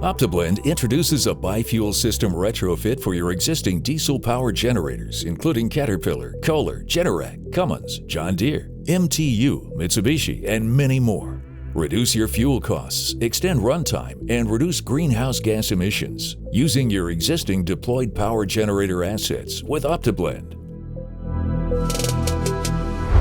Optiblend introduces a bi-fuel system retrofit for your existing diesel power generators, including Caterpillar, Kohler, Generac, Cummins, John Deere, MTU, Mitsubishi, and many more. Reduce your fuel costs, extend runtime, and reduce greenhouse gas emissions using your existing deployed power generator assets with Optiblend.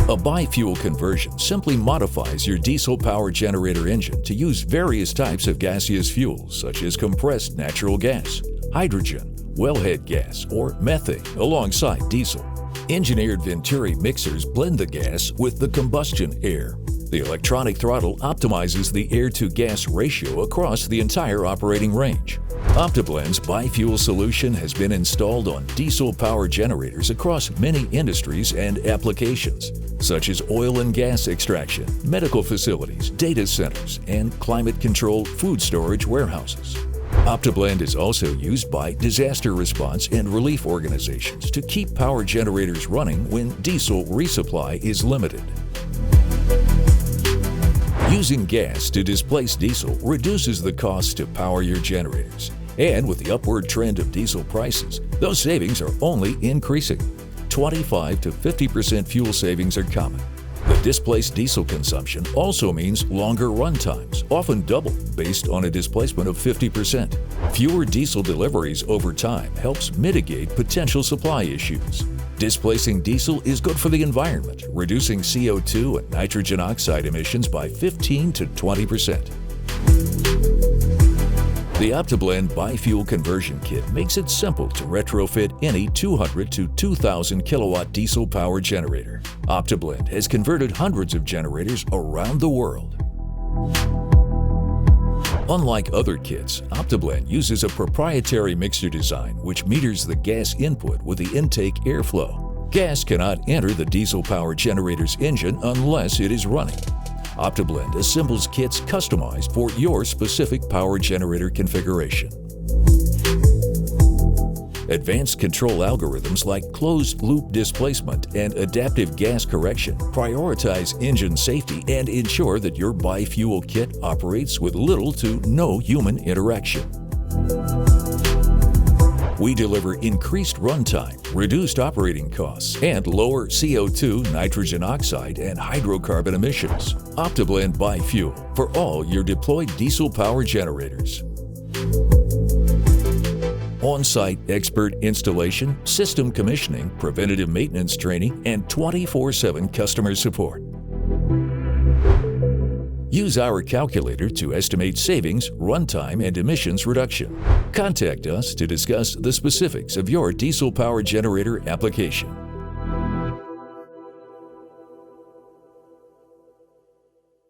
A bi-fuel conversion simply modifies your diesel power generator engine to use various types of gaseous fuels such as compressed natural gas, hydrogen, wellhead gas, or methane alongside diesel. Engineered Venturi mixers blend the gas with the combustion air. The electronic throttle optimizes the air-to-gas ratio across the entire operating range. Optiblend's bi-fuel solution has been installed on diesel power generators across many industries and applications, such as oil and gas extraction, medical facilities, data centers, and climate-controlled food storage warehouses. Optiblend is also used by disaster response and relief organizations to keep power generators running when diesel resupply is limited. Using gas to displace diesel reduces the cost to power your generators. And with the upward trend of diesel prices, those savings are only increasing. 25 to 50% fuel savings are common. The displaced diesel consumption also means longer run times, often double, based on a displacement of 50%. Fewer diesel deliveries over time helps mitigate potential supply issues. Displacing diesel is good for the environment, reducing CO2 and nitrogen oxide emissions by 15 to 20%. The Optiblend bi-fuel conversion kit makes it simple to retrofit any 200 to 2,000 kilowatt diesel power generator. Optiblend has converted hundreds of generators around the world. Unlike other kits, Optiblend uses a proprietary mixer design which meters the gas input with the intake airflow. Gas cannot enter the diesel power generator's engine unless it is running. Optiblend assembles kits customized for your specific power generator configuration. Advanced control algorithms like closed-loop displacement and adaptive gas correction prioritize engine safety and ensure that your bi-fuel kit operates with little to no human interaction. We deliver increased runtime, reduced operating costs, and lower CO2, nitrogen oxide, and hydrocarbon emissions. Optiblend bi-fuel for all your deployed diesel power generators. On-site expert installation, system commissioning, preventative maintenance training, and 24/7 customer support. Use our calculator to estimate savings, runtime, and emissions reduction. Contact us to discuss the specifics of your diesel power generator application.